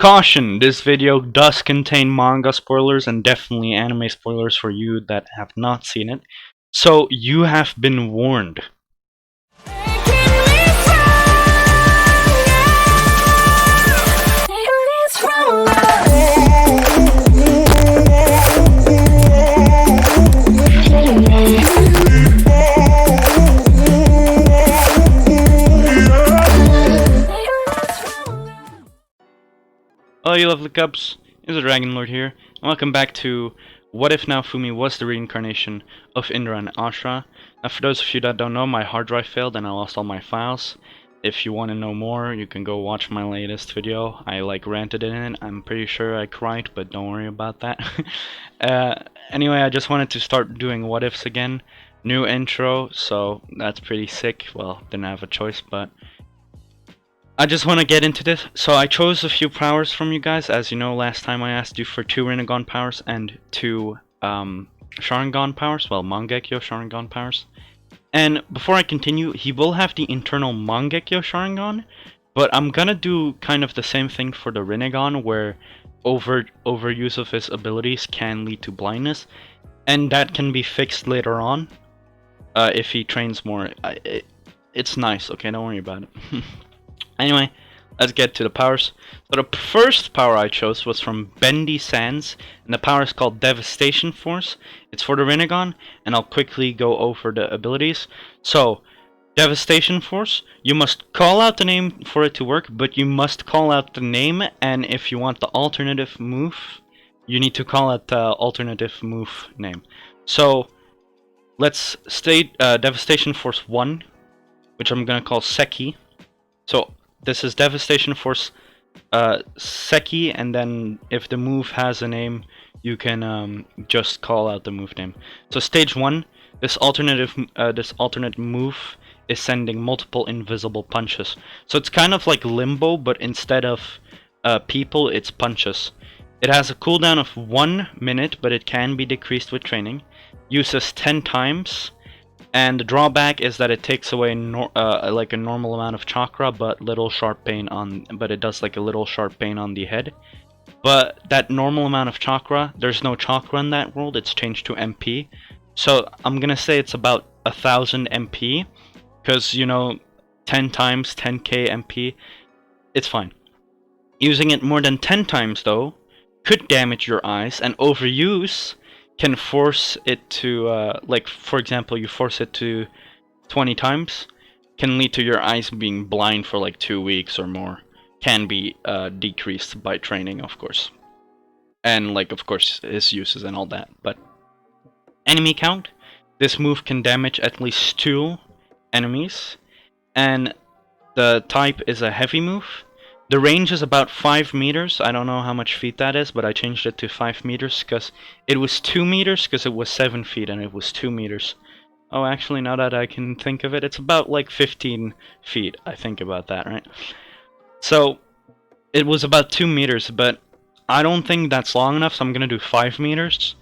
Caution! This video does contain manga spoilers and definitely anime spoilers for you that have not seen it. So you have been warned. Hello you lovely cubs, it's the Dragon Lord here, and welcome back to What If Naofumi Was the Reincarnation of Indura and Ashura. Now for those of you that don't know, my hard drive failed and I lost all my files. If you want to know more, you can go watch my latest video. I ranted in it. I'm pretty sure I cried, but don't worry about that. Anyway, I just wanted to start doing what ifs again. New intro, so that's pretty sick. Well, didn't have a choice, but I just want to get into this. So I chose a few powers from you guys. As you know, last time I asked you for 2 Rinnegan powers and 2 Sharingan powers. Well, Mangekyo Sharingan powers. And before I continue, he will have the internal Mangekyo Sharingan, but I'm gonna do kind of the same thing for the Rinnegan, where overuse of his abilities can lead to blindness, and that can be fixed later on if he trains more. It's nice, okay, don't worry about it. Anyway, let's get to the powers. So the first power I chose was from Bendy Sands, and the power is called Devastation Force. It's for the Rinnegan, and I'll quickly go over the abilities. So, Devastation Force, you must call out the name for it to work, but you must call out the name, and if you want the alternative move, you need to call out the alternative move name. So, let's state Devastation Force 1, which I'm gonna call Seki. So, this is Devastation Force Seki, and then if the move has a name, you can just call out the move name. So stage 1, this alternate move is sending multiple invisible punches. So it's kind of like Limbo, but instead of people, it's punches. It has a cooldown of 1 minute, but it can be decreased with training. Uses 10 times. And the drawback is that it takes away like a normal amount of chakra, but little sharp pain on. But it does like a little sharp pain on the head. But that normal amount of chakra, there's no chakra in that world. It's changed to MP. So I'm gonna say it's about 1000 MP, because you know, 10 times 10k MP, it's fine. Using it more than 10 times though could damage your eyes, and overuse can force it to, like for example, you force it to 20 times, can lead to your eyes being blind for like 2 weeks or more. Can be decreased by training, of course. And like, of course, his uses and all that. But enemy count, this move can damage at least 2 enemies. And the type is a heavy move. The range is about 5 meters. I don't know how much feet that is, but I changed it to 5 meters because it was 2 meters because it was 7 feet and it was 2 meters. Oh, actually, now that I can think of it, it's about like 15 feet. I think about that, right? So, it was about 2 meters, but I don't think that's long enough, so I'm gonna do 5 meters.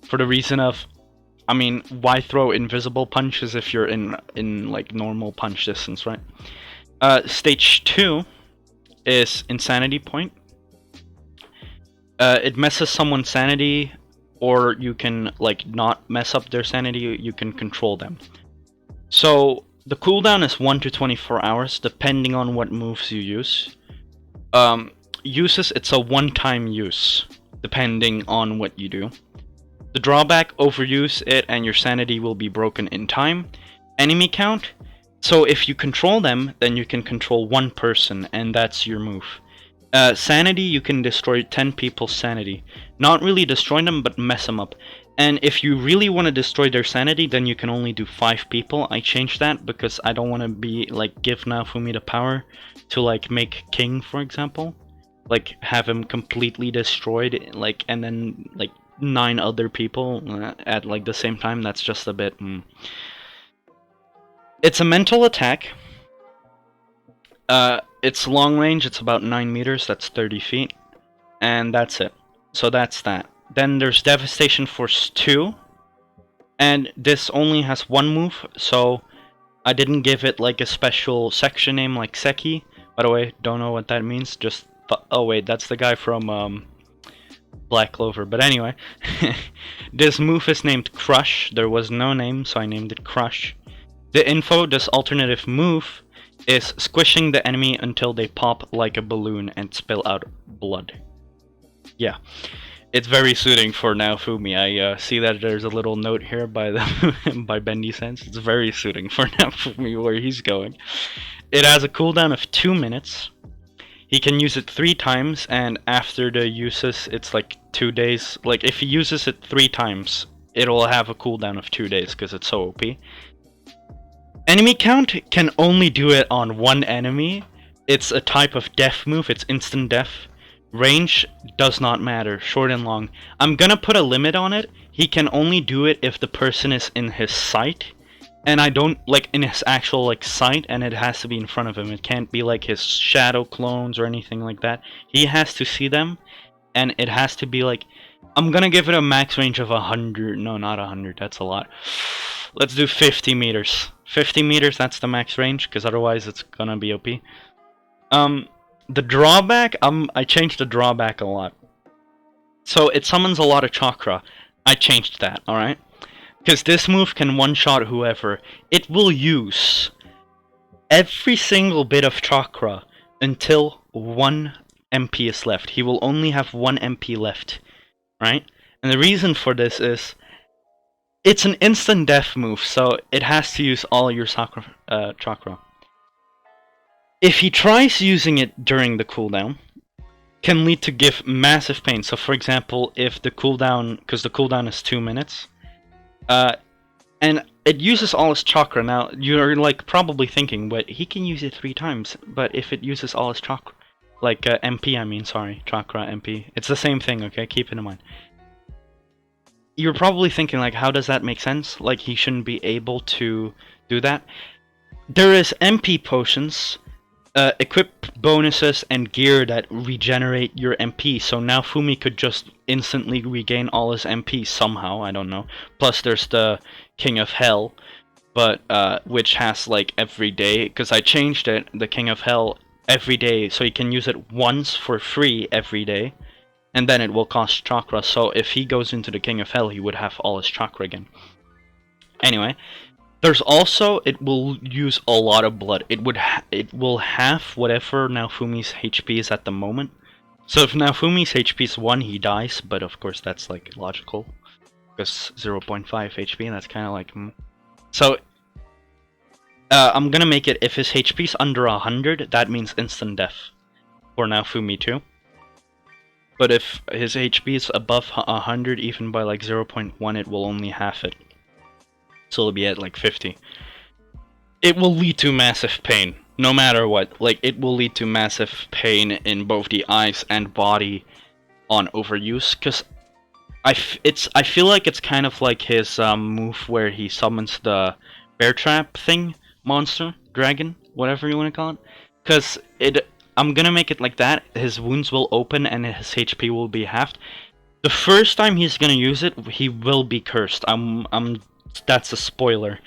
For the reason of, I mean, why throw invisible punches if you're in like normal punch distance, right? Stage 2 is Insanity Point. It messes someone's sanity, or you can like not mess up their sanity, you can control them. So the cooldown is 1 to 24 hours depending on what moves you use. Uses, it's a one-time use depending on what you do. The drawback, overuse it and your sanity will be broken in time. Enemy count, so if you control them, then you can control 1 person, and that's your move. Sanity, you can destroy 10 people's sanity. Not really destroy them, but mess them up. And if you really want to destroy their sanity, then you can only do 5 people. I changed that because I don't want to be like give Naofumi the power to like make King, for example. Like have him completely destroyed, like, and then like 9 other people at like the same time. That's just a bit. It's a mental attack. It's long range, it's about 9 meters, that's 30 feet. And that's it. So that's that. Then there's Devastation Force 2. And this only has 1 move, so I didn't give it like a special section name like Seki. By the way, don't know what that means, just Oh wait, that's the guy from Black Clover. But anyway, this move is named Crush. There was no name, so I named it Crush. The info, this alternative move, is squishing the enemy until they pop like a balloon and spill out blood. Yeah, it's very suiting for Naofumi. I see that there's a little note here by the by Bendy Sense. It's very suiting for Naofumi where he's going. It has a cooldown of 2 minutes. He can use it 3 times, and after the uses, it's like 2 days. Like, if he uses it 3 times, it'll have a cooldown of 2 days, because it's so OP. Enemy count can only do it on 1 enemy. It's a type of death move, it's instant death. Range does not matter, short and long. I'm gonna put a limit on it. He can only do it if the person is in his sight. And I don't, like, in his actual, like, sight, and it has to be in front of him. It can't be, like, his shadow clones or anything like that. He has to see them, and it has to be, like, I'm gonna give it a max range of 100. No, not 100, that's a lot. Let's do 50 meters. 50 meters, that's the max range, because otherwise it's gonna be OP. The drawback, I changed the drawback a lot. So, it summons a lot of chakra. I changed that, alright? Because this move can one-shot whoever. It will use every single bit of chakra until 1 MP is left. He will only have 1 MP left, right? And the reason for this is, it's an instant death move, so it has to use all your chakra. If he tries using it during the cooldown, can lead to give massive pain. So for example, if the cooldown, because the cooldown is 2 minutes, and it uses all his chakra. Now, you're like probably thinking, but he can use it 3 times. But if it uses all his chakra, like MP, I mean, sorry, chakra, MP, it's the same thing, okay? Keep it in mind. You're probably thinking, like, how does that make sense? Like, he shouldn't be able to do that. There is MP potions, equip bonuses, and gear that regenerate your MP. So now Fumi could just instantly regain all his MP somehow, I don't know. Plus there's the King of Hell, but which has like every day, because I changed it, the King of Hell, every day, so he can use it once for free every day, and then it will cost chakra. So if he goes into the King of Hell, he would have all his chakra again. Anyway, there's also, it will use a lot of blood. It will have whatever Naofumi's HP is at the moment. So if Naofumi's HP is 1, he dies, but of course that's like logical, because 0.5 HP, that's kind of like... So, I'm gonna make it, if his HP is under 100, that means instant death for Naofumi too. But if his HP is above 100, even by like 0.1, it will only half it. So it'll be at like 50. It will lead to massive pain, no matter what. Like, it will lead to massive pain in both the eyes and body on overuse, because I feel like it's kind of like his move where he summons the bear trap thing, monster, dragon, whatever you want to call it. Because I'm gonna make it like that. His wounds will open and his HP will be halved. The first time he's gonna use it, he will be cursed. That's a spoiler.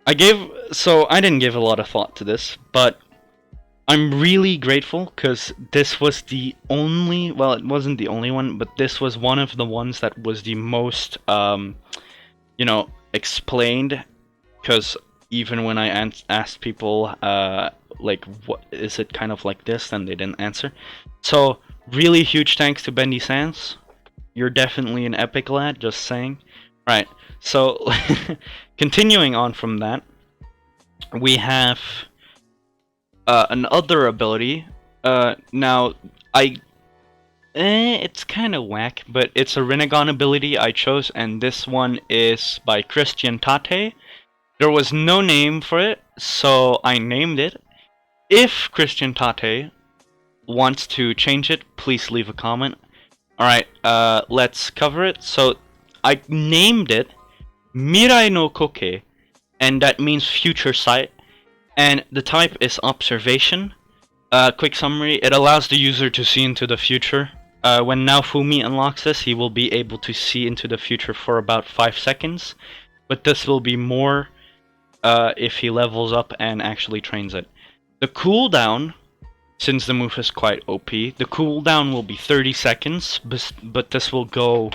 I didn't give a lot of thought to this, but I'm really grateful, because this was the only, well, it wasn't the only one, but this was one of the ones that was the most, you know, explained, because even when I asked people, like, what is it kind of like this, then they didn't answer. So, really huge thanks to Bendy Sans. You're definitely an epic lad, just saying. Right, so continuing on from that, we have another ability. Now, it's kind of whack, but it's a Rinnegan ability I chose, and this one is by Christian Tate. There was no name for it, so I named it. If Christian Tate wants to change it, please leave a comment. Alright, let's cover it. So, I named it Mirai no Koke, and that means future sight, and the type is observation. Quick summary, it allows the user to see into the future. When Naofumi unlocks this, he will be able to see into the future for about 5 seconds, but this will be more if he levels up and actually trains it. The cooldown since the move is quite OP. The cooldown will be 30 seconds, but this will go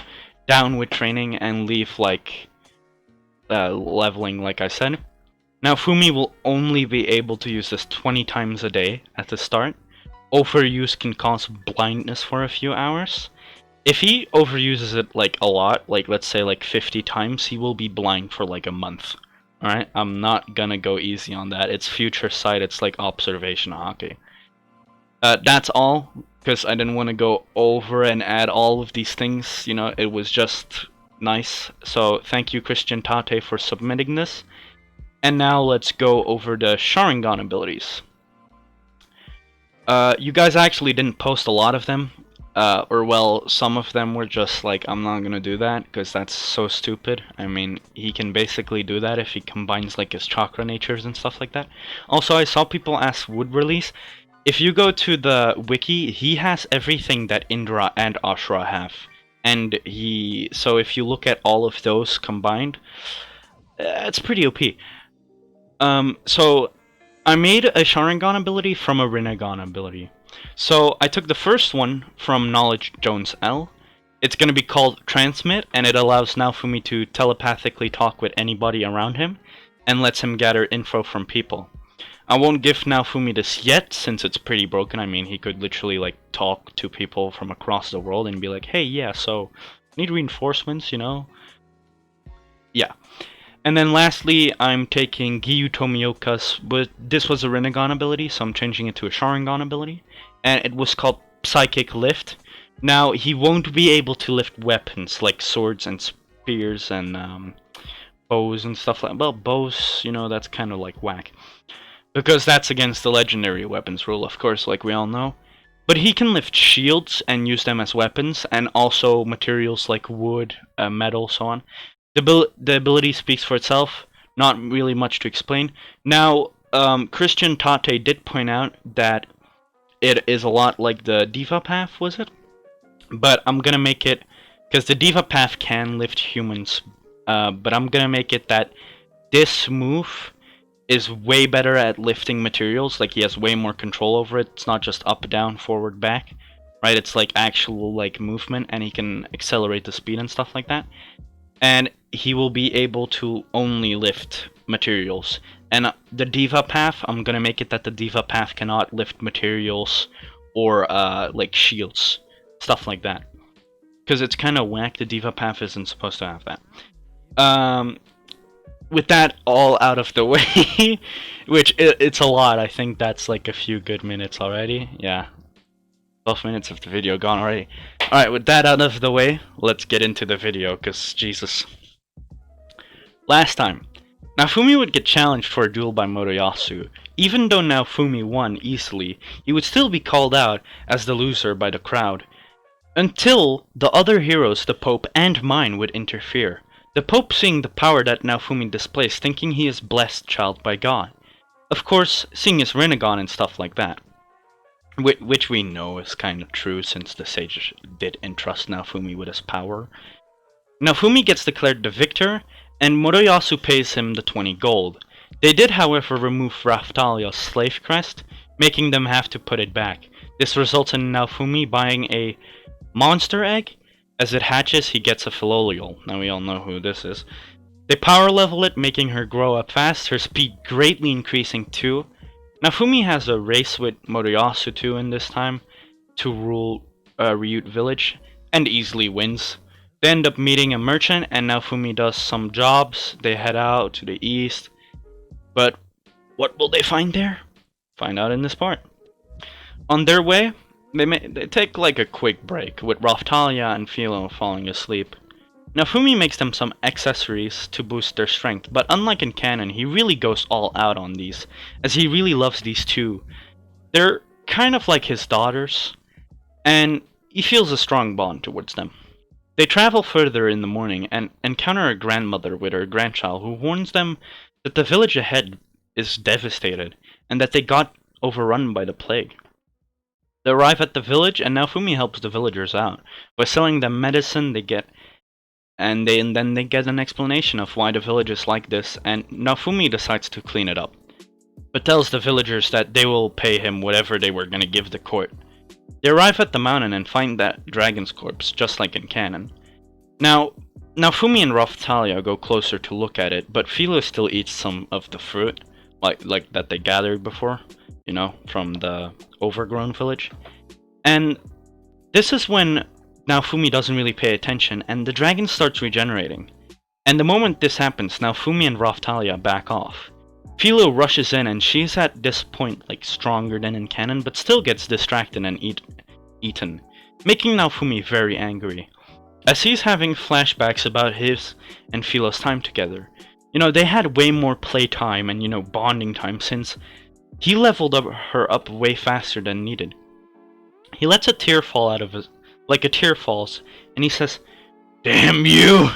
down with training and leave like leveling, like I said. Now Fumi will only be able to use this 20 times a day at the start. Overuse can cause blindness for a few hours. If he overuses it like a lot, like let's say like 50 times, he will be blind for like a month. Alright, I'm not gonna go easy on that. It's future sight, it's like observation hockey. That's all, because I didn't want to go over and add all of these things, you know, it was just nice. So thank you Christian Tate for submitting this. And now let's go over the Sharingan abilities. You guys actually didn't post a lot of them. Or well, some of them were just like, I'm not gonna do that, because that's so stupid. I mean, he can basically do that if he combines like his chakra natures and stuff like that. Also, I saw people ask would release. If you go to the wiki, he has everything that Indura and Ashura have. And so if you look at all of those combined, it's pretty OP. So I made a Sharingan ability from a Rinnegan ability. So I took the first one from Knowledge Jones L. It's going to be called Transmit, and it allows Naofumi to telepathically talk with anybody around him, and lets him gather info from people. I won't give Naofumi this yet, since it's pretty broken. I mean, he could literally like talk to people from across the world and be like, hey, yeah, so need reinforcements, you know? Yeah. And then lastly, I'm taking Giyu Tomioka's, but this was a Rinnegan ability, so I'm changing it to a Sharingan ability. And it was called Psychic Lift. Now, he won't be able to lift weapons, like swords and spears and bows and stuff like that. Well, bows, you know, that's kind of like whack. Because that's against the legendary weapons rule, of course, like we all know. But he can lift shields and use them as weapons, and also materials like wood, metal, so on. The ability speaks for itself, not really much to explain. Now, Christian Tate did point out that it is a lot like the Diva Path, was it? But I'm gonna make it, because the Diva Path can lift humans, but I'm gonna make it that this move is way better at lifting materials, like he has way more control over it. It's not just up, down, forward, back, right? It's like actual like movement, and he can accelerate the speed and stuff like that. And he will be able to only lift materials. And the Diva Path, I'm gonna make it that the Diva Path cannot lift materials or like shields, stuff like that. Because it's kind of whack, the Diva Path isn't supposed to have that. With that all out of the way, which it's a lot, I think that's like a few good minutes already. Yeah, 12 minutes of the video gone already. Alright, with that out of the way, let's get into the video, because Jesus. Last time, Naofumi would get challenged for a duel by Motoyasu. Even though Naofumi won easily, he would still be called out as the loser by the crowd. Until the other heroes, the Pope and mine, would interfere. The Pope seeing the power that Naofumi displays, thinking he is blessed child by God. Of course, seeing his Rinnegan and stuff like that. Which we know is kind of true, since the sage did entrust Naofumi with his power. Naofumi gets declared the victor, and Motoyasu pays him the 20 gold. They did, however, remove Raphtalia's slave crest, making them have to put it back. This results in Naofumi buying a monster egg. As it hatches, he gets a Philolial. Now we all know who this is. They power level it, making her grow up fast, her speed greatly increasing too. Naofumi has a race with Motoyasu too in this time to rule Ryute village, and easily wins. They end up meeting a merchant, and Naofumi does some jobs. They head out to the east. But what will they find there? Find out in this part. On their way, they take like a quick break, with raphtalia and Philo falling asleep. Naofumi makes them some accessories to boost their strength, but unlike in canon, he really goes all out on these, as he really loves these two. They're kind of like his daughters, and he feels a strong bond towards them. They travel further in the morning and encounter a grandmother with her grandchild who warns them that the village ahead is devastated, and that they got overrun by the plague. They arrive at the village, and Naofumi helps the villagers out by selling them medicine they get, and then they get an explanation of why the village is like this, and Naofumi decides to clean it up. but tells the villagers that they will pay him whatever they were gonna give the court. They arrive at the mountain and find that dragon's corpse, just like in canon. Now, Naofumi and raphtalia go closer to look at it, but Philo still eats some of the fruit, like that they gathered before, you know, from the overgrown village. And this is when Naofumi doesn't really pay attention, and the dragon starts regenerating. And the moment this happens, Naofumi and raphtalia back off. Philo rushes in, and she's at this point like stronger than in canon, but still gets distracted and eaten, making Naofumi very angry, as he's having flashbacks about his and Philo's time together. You know, they had way more playtime and, you know, bonding time, since he leveled her up way faster than needed. He lets a tear fall out of his, like a tear falls, and he says, "Damn you!"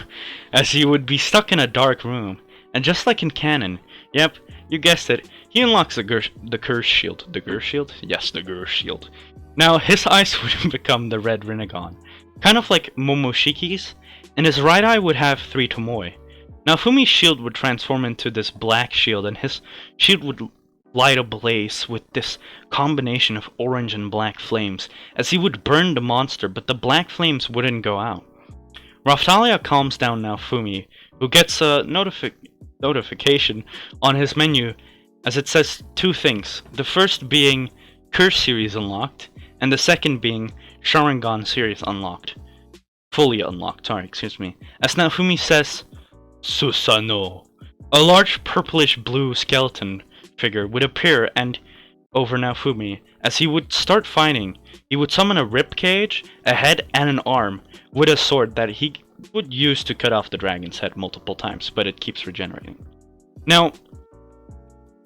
as he would be stuck in a dark room. And just like in canon, yep, you guessed it, he unlocks the curse shield. The curse shield? Yes, the curse shield. Now, his eyes would become the red Rinnegan, kind of like Momoshiki's, and his right eye would have 3 Tomoe. Now, Fumi's shield would transform into this black shield, and his shield would light ablaze with this combination of orange and black flames, as he would burn the monster, but the black flames wouldn't go out. Raphtalia calms down Naofumi, who gets a notification on his menu as it says 2 things. The first being Curse series unlocked, and the second being Sharingan series unlocked. Fully unlocked, sorry, excuse me. As Naofumi says, "Susano." A large purplish blue skeleton figure would appear and over Naofumi. As he would start fighting, he would summon a rib cage, a head, and an arm with a sword that he would use to cut off the dragon's head multiple times, but it keeps regenerating. Now,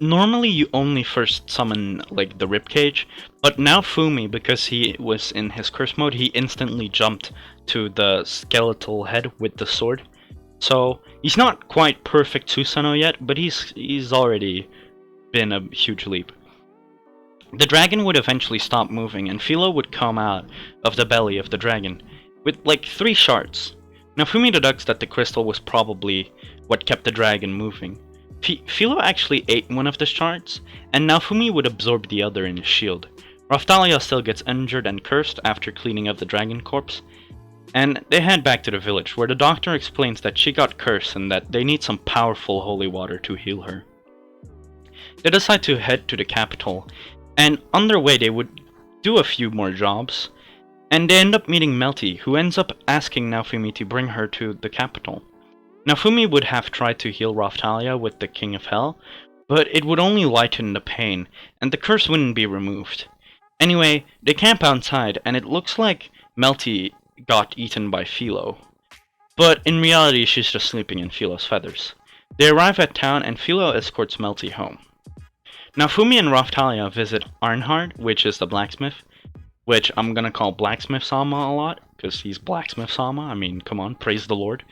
normally you only first summon like the rib cage, but now Fumi, because he was in his curse mode, he instantly jumped to the skeletal head with the sword. So he's not quite perfect Susanoo yet, but he's already been a huge leap. The dragon would eventually stop moving, and Philo would come out of the belly of the dragon with like 3 shards. Now Fumi deducts that the crystal was probably what kept the dragon moving. Philo actually ate one of the shards, and Naofumi would absorb the other in his shield. Raphtalia still gets injured and cursed after cleaning up the dragon corpse, and they head back to the village, where the doctor explains that she got cursed and that they need some powerful holy water to heal her. They decide to head to the capital, and on their way they would do a few more jobs, and they end up meeting Melty, who ends up asking Naofumi to bring her to the capital. Naofumi would have tried to heal Raphtalia with the King of Hell, but it would only lighten the pain, and the curse wouldn't be removed. Anyway, they camp outside, and it looks like Melty got eaten by Philo. But in reality, she's just sleeping in Philo's feathers. They arrive at town, and Philo escorts Melty home. Naofumi and Raphtalia visit Arnhard, which is the blacksmith, which I'm gonna call Blacksmith Sama a lot, because he's Blacksmith Sama. I mean, come on, praise the Lord.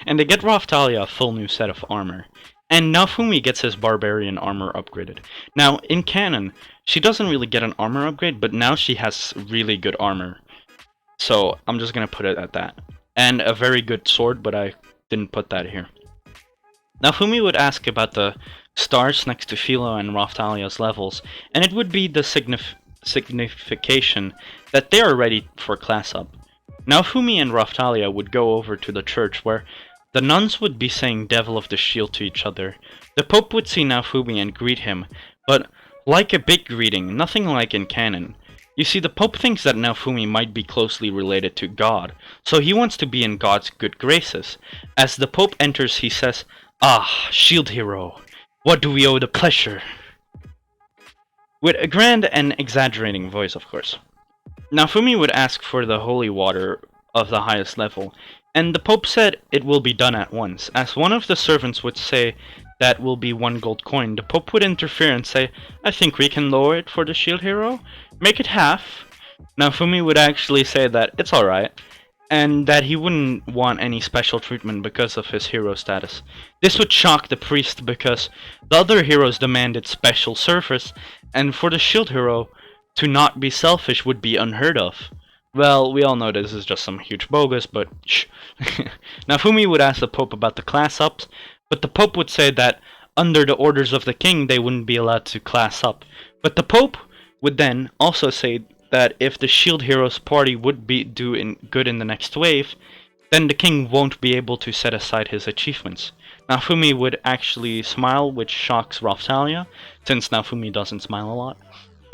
And they get Raphtalia a full new set of armor. And Naofumi gets his barbarian armor upgraded. Now, in canon, she doesn't really get an armor upgrade, but now she has really good armor. So, I'm just gonna put it at that. And a very good sword, but I didn't put that here. Naofumi would ask about the stars next to Philo and Raphtalia's levels, and it would be the signification that they are ready for class up. Naofumi and Raphtalia would go over to the church, where the nuns would be saying Devil of the Shield to each other. The Pope would see Naofumi and greet him, but like a big greeting, nothing like in canon. You see, the Pope thinks that Naofumi might be closely related to God, so he wants to be in God's good graces. As the Pope enters, he says, "Ah, shield hero, what do we owe the pleasure?" With a grand and exaggerating voice, of course. Naofumi would ask for the holy water of the highest level, and the Pope said it will be done at once. As one of the servants would say that will be 1 gold coin, the Pope would interfere and say, "I think we can lower it for the shield hero. Make it half." Naofumi would actually say that it's alright, and that he wouldn't want any special treatment because of his hero status. This would shock the priest because the other heroes demanded special service, and for the shield hero to not be selfish would be unheard of. Well, we all know this is just some huge bogus, but shh. Naofumi would ask the Pope about the class ups, but the Pope would say that under the orders of the king, they wouldn't be allowed to class up. But the Pope would then also say that if the Shield Heroes party would be doing good in the next wave, then the king won't be able to set aside his achievements. Naofumi would actually smile, which shocks raphtalia, since Naofumi doesn't smile a lot.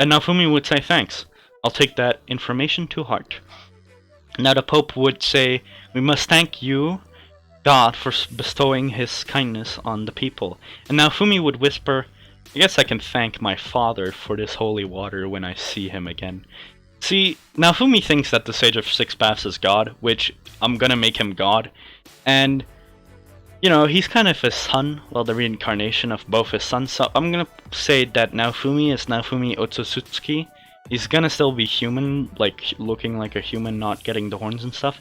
And Naofumi would say thanks. I'll take that information to heart. Now the Pope would say, we must thank you, God, for bestowing his kindness on the people. And Naofumi would whisper, I guess I can thank my father for this holy water when I see him again. See, Naofumi thinks that the Sage of Six Paths is God, which I'm gonna make him God. And, you know, he's kind of his son, well, the reincarnation of both his sons. So I'm gonna say that Naofumi is Naofumi Otsutsuki. He's gonna still be human, like, looking like a human, not getting the horns and stuff.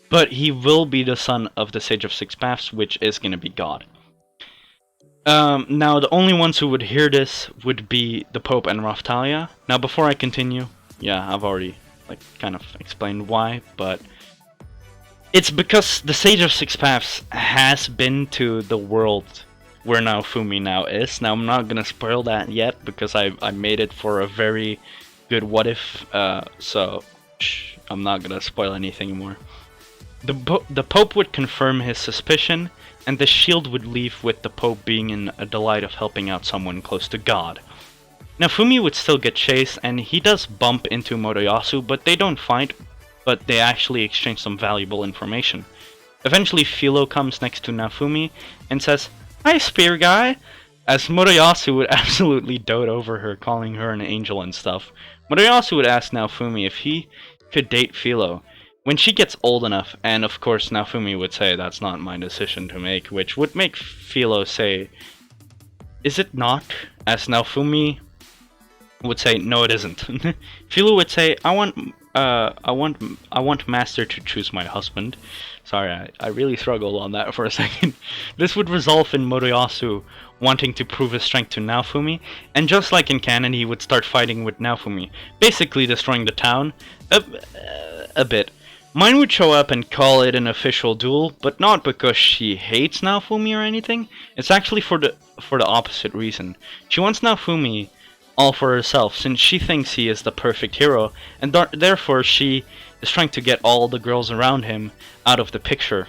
But he will be the son of the Sage of Six Paths, which is gonna be God. Now, the only ones who would hear this would be the Pope and raphtalia. Now, before I continue, yeah, I've already, like, kind of explained why, but it's because the Sage of Six Paths has been to the world where Naofumi now is. Now, I'm not gonna spoil that yet, because I made it for a very good what if, so I'm not gonna spoil anything more. The Pope would confirm his suspicion, and the shield would leave with the Pope being in a delight of helping out someone close to God. Naofumi would still get chased, and he does bump into Moroyasu, but they don't fight, but they actually exchange some valuable information. Eventually Philo comes next to Naofumi and says, "Hi, spear guy!" As Moroyasu would absolutely dote over her, calling her an angel and stuff. Moroyasu would ask Naofumi if he could date Philo when she gets old enough, and of course Naofumi would say that's not my decision to make, which would make Philo say, "Is it not?" As Naofumi would say, "No, it isn't." Philo would say, I want Master to choose my husband." Sorry, I really struggled on that for a second. This would result in Moroyasu wanting to prove his strength to Naofumi, and just like in canon, he would start fighting with Naofumi, basically destroying the town a bit. Mine would show up and call it an official duel, but not because she hates Naofumi or anything. It's actually for the opposite reason. She wants Naofumi all for herself, since she thinks he is the perfect hero, and therefore she is trying to get all the girls around him out of the picture.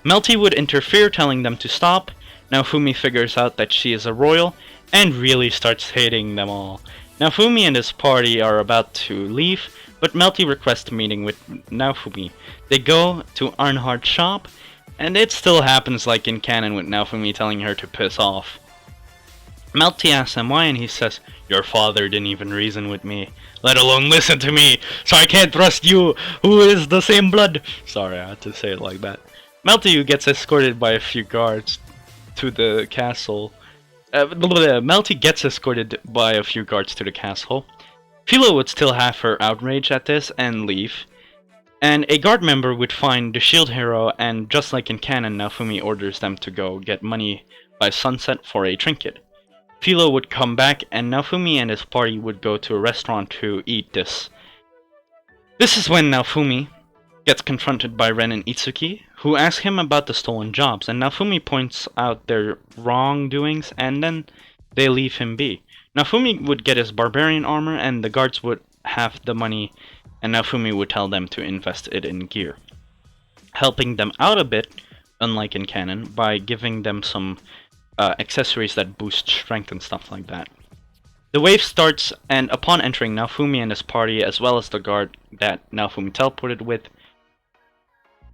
Melty would interfere, telling them to stop. Naofumi figures out that she is a royal, and really starts hating them all. Naofumi and his party are about to leave, but Melty requests a meeting with Naofumi. They go to Arnhardt's shop, and it still happens like in canon with Naofumi telling her to piss off. Melty asks him why, and he says, "Your father didn't even reason with me, let alone listen to me, so I can't trust you, who is the same blood." Sorry, I had to say it like that. Melty gets escorted by a few guards to the castle. Melty gets escorted by a few guards to the castle. Philo would still have her outrage at this and leave. And a guard member would find the shield hero, and just like in canon, Naofumi orders them to go get money by sunset for a trinket. Philo would come back, and Naofumi and his party would go to a restaurant to eat this. This is when Naofumi gets confronted by Ren and Itsuki, who ask him about the stolen jobs, and Naofumi points out their wrongdoings, and then they leave him be. Naofumi would get his barbarian armor, and the guards would have the money, and Naofumi would tell them to invest it in gear, helping them out a bit, unlike in canon, by giving them some accessories that boost strength and stuff like that. The wave starts, and upon entering, Naofumi and his party, as well as the guard that Naofumi teleported with,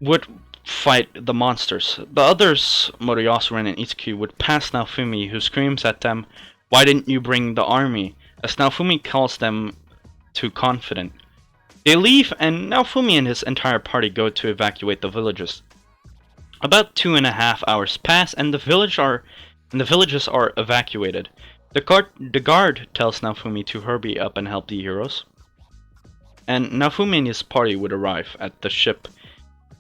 would fight the monsters. The others, Moroyasu, Ren, and Itsuki, would pass Naofumi, who screams at them, "Why didn't you bring the army?" as Naofumi calls them too confident. They leave, and Naofumi and his entire party go to evacuate the villages. About 2.5 hours pass, and the villages are evacuated. The guard tells Naofumi to hurry up and help the heroes. And Naofumi and his party would arrive at the ship.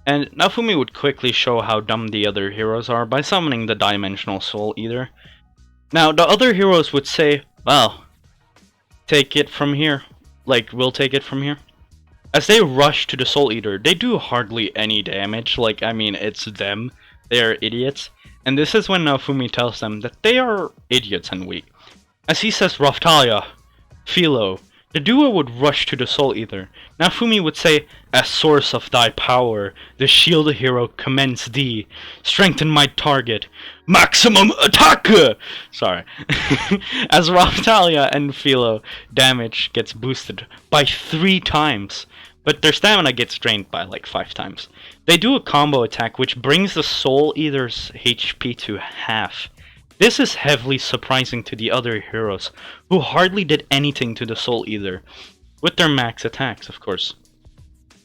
And Naofumi would quickly show how dumb the other heroes are by summoning the Dimensional Soul Eater. Now, the other heroes would say, "Well, take it from here." Like, we'll take it from here. As they rush to the Soul Eater, they do hardly any damage. Like, I mean, it's them. They are idiots. And this is when Naofumi tells them that they are idiots and weak. As he says raphtalia, Philo, the duo would rush to the Soul Eater. Naofumi would say, "As source of thy power, the shield hero commends thee. Strengthen my target. Maximum attack!" Sorry. As raphtalia and Philo, damage gets boosted by 3 times, but their stamina gets drained by like 5 times. They do a combo attack which brings the Soul Eater's HP to half. This is heavily surprising to the other heroes, who hardly did anything to the Soul Eater, with their max attacks, of course.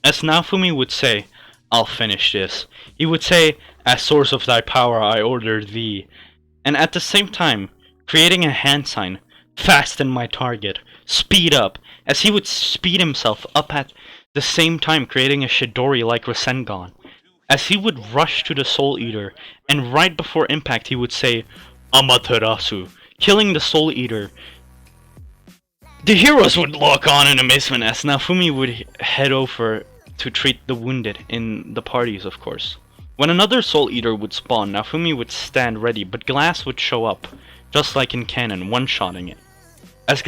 As Naofumi would say, "I'll finish this," he would say, "As source of thy power I order thee," and at the same time, creating a hand sign, "Fasten my target, speed up," as he would speed himself up at the same time creating a Chidori like Rasengan. As he would rush to the Soul Eater, and right before impact he would say, "Amaterasu," killing the Soul Eater. The heroes would look on in amazement as Naofumi would head over to treat the wounded in the parties, of course. When another Soul Eater would spawn, Naofumi would stand ready, but Glass would show up, just like in canon, one-shotting it. As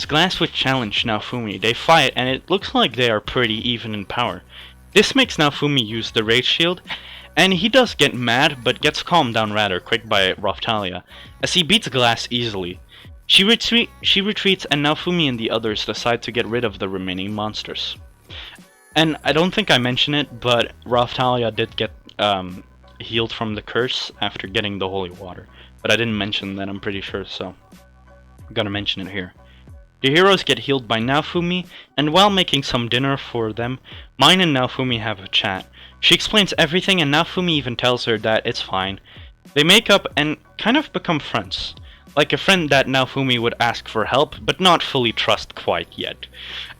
Glass would challenge Naofumi, they fight, and it looks like they are pretty even in power. This makes Naofumi use the Rage Shield, and he does get mad, but gets calmed down rather quick by raphtalia, as he beats Glass easily. She retreats, and Naofumi and the others decide to get rid of the remaining monsters. And I don't think I mentioned it, but raphtalia did get healed from the curse after getting the holy water. But I didn't mention that, I'm pretty sure, so I'm gonna mention it here. The heroes get healed by Naofumi, and while making some dinner for them, Mine and Naofumi have a chat. She explains everything, and Naofumi even tells her that it's fine. They make up and kind of become friends. Like a friend that Naofumi would ask for help, but not fully trust quite yet.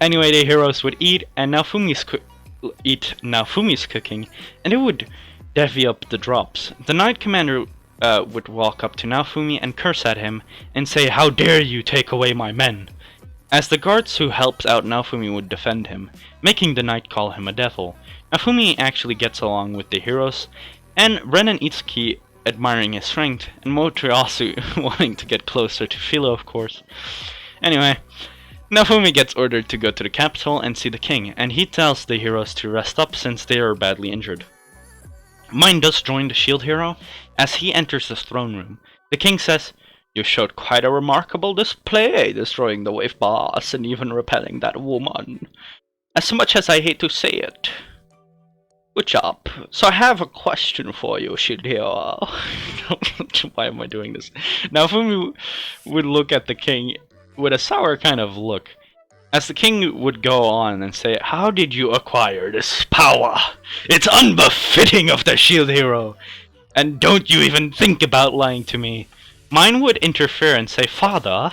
Anyway, the heroes would eat, and eat Naofumi's cooking, and it would divvy up the drops. The Knight Commander would walk up to Naofumi and curse at him, and say, "How dare you take away my men?" As the guards who helped out Naofumi would defend him, making the knight call him a devil. Naofumi actually gets along with the heroes, and Ren and Itsuki admiring his strength, and Motriasu wanting to get closer to Philo, of course. Anyway, Naofumi gets ordered to go to the capital and see the king, and he tells the heroes to rest up since they are badly injured. Mine does join the shield hero as he enters the throne room. The king says, "You showed quite a remarkable display, destroying the wave boss and even repelling that woman. As much as I hate to say it. Good job. So I have a question for you, shield hero." Why am I doing this? Naofumi would look at the king with a sour kind of look, as the king would go on and say, "How did you acquire this power? It's unbefitting of the shield hero. And don't you even think about lying to me." Mine would interfere and say, "Father,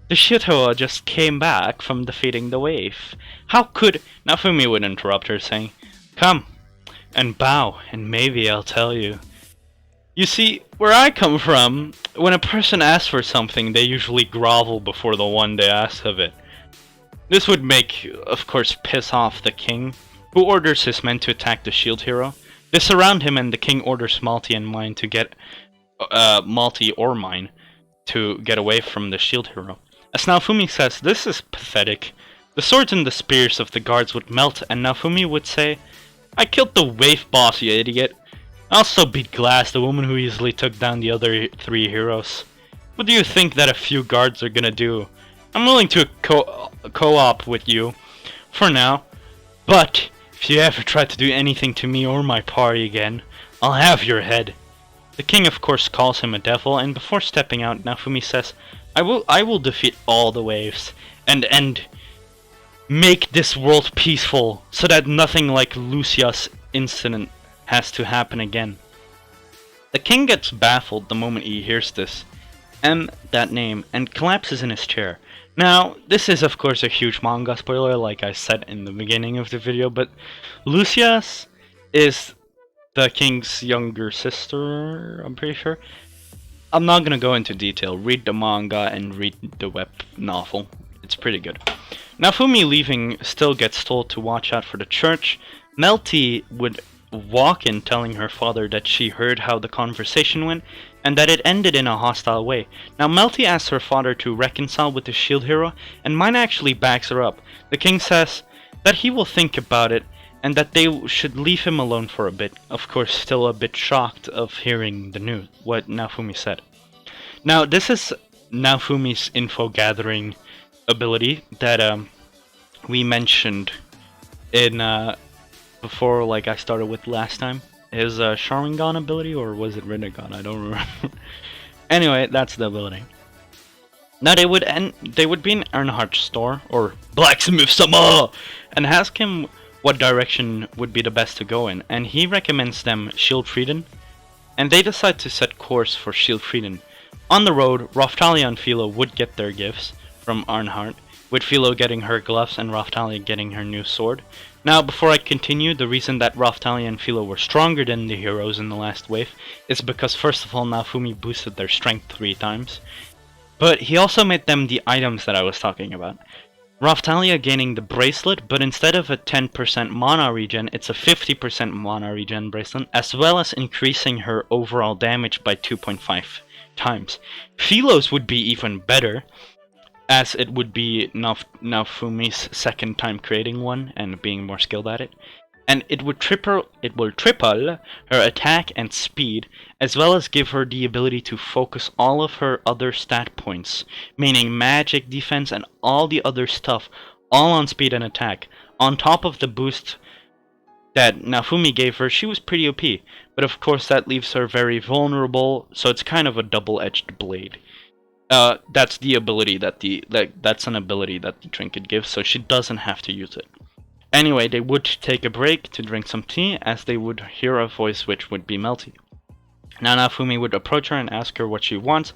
the shield hero just came back from defeating the wave. How could—" Naofumi would interrupt her, saying, "Come and bow, and maybe I'll tell you. You see, where I come from, when a person asks for something, they usually grovel before the one they ask of it." This would make, of course, piss off the king, who orders his men to attack the shield hero. They surround him, and the king orders Melty and Mine to get Melty or Mine to get away from the shield hero. As Naofumi says, this is pathetic. The swords and the spears of the guards would melt, and Naofumi would say, "I killed the wave boss, you idiot. I also beat Glass, the woman who easily took down the other 3 heroes. What do you think that a few guards are gonna do? I'm willing to co-op with you for now, but if you ever try to do anything to me or my party again, I'll have your head." The king of course calls him a devil, and before stepping out, Naofumi says, I will defeat all the waves, and make this world peaceful, so that nothing like Lucia's incident has to happen again." The king gets baffled the moment he hears this, that name, and collapses in his chair. Now, this is of course a huge manga spoiler, like I said in the beginning of the video, but Lucia's is the king's younger sister, I'm pretty sure. I'm not gonna go into detail. Read the manga and read the web novel. It's pretty good. Naofumi leaving still gets told to watch out for the church. Melty would walk in telling her father that she heard how the conversation went and that it ended in a hostile way. Now Melty asks her father to reconcile with the shield hero, and Mina actually backs her up. The king says that he will think about it and that they should leave him alone for a bit. Of course, still a bit shocked of hearing the news, what Naofumi said. Now this is Naofumi's info gathering ability that we mentioned in before, like I started with last time. His Sharingan ability, or was it Rinnegan? I don't remember. Anyway, that's the ability. Now they would be in Earnhardt's store, or Blacksmith Sama, and ask him what direction would be the best to go in, and he recommends them Schildfrieden, and they decide to set course for Schildfrieden. On the road, Raphtalia and Philo would get their gifts from Earnhardt, with Philo getting her gloves and Raphtalia getting her new sword. Now, before I continue, the reason that Raphtalia and Philo were stronger than the heroes in the last wave is because first of all Naofumi boosted their strength 3 times, but he also made them the items that I was talking about. Raphtalia gaining the bracelet, but instead of a 10% mana regen, it's a 50% mana regen bracelet, as well as increasing her overall damage by 2.5 times. Philo's would be even better, as it would be Naofumi's second time creating one and being more skilled at it. And it will triple her attack and speed, as well as give her the ability to focus all of her other stat points, meaning magic, defense, and all the other stuff, all on speed and attack. On top of the boost that Naofumi gave her, she was pretty OP, but of course that leaves her very vulnerable, so it's kind of a double-edged blade. That's the ability that's an ability that the trinket gives, so she doesn't have to use it. Anyway, they would take a break to drink some tea, as they would hear a voice which would be Melty. Now Naofumi would approach her and ask her what she wants,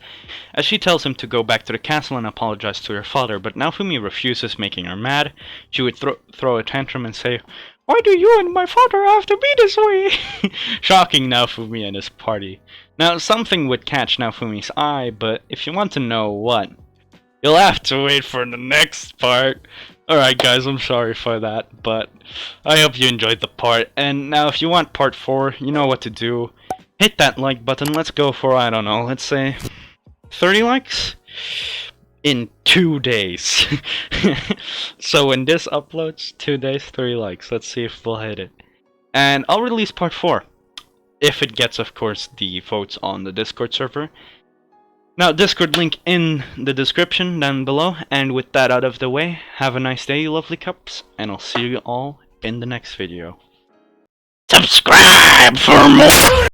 as she tells him to go back to the castle and apologize to her father, but Naofumi refuses, making her mad. She would throw a tantrum and say, "Why do you and my father have to be this way?" Shocking Naofumi and his party. Now something would catch Naofumi's eye, but if you want to know what, you'll have to wait for the next part. Alright guys, I'm sorry for that, but I hope you enjoyed the part. And now if you want part 4, you know what to do. Hit that like button. Let's go for, I don't know, let's say 30 likes? In 2 days. So when this uploads, 2 days, 30 likes. Let's see if we'll hit it. And I'll release part 4. If it gets, of course, the votes on the Discord server. Now, Discord link in the description down below, and with that out of the way, have a nice day, you lovely cups, and I'll see you all in the next video. Subscribe for more!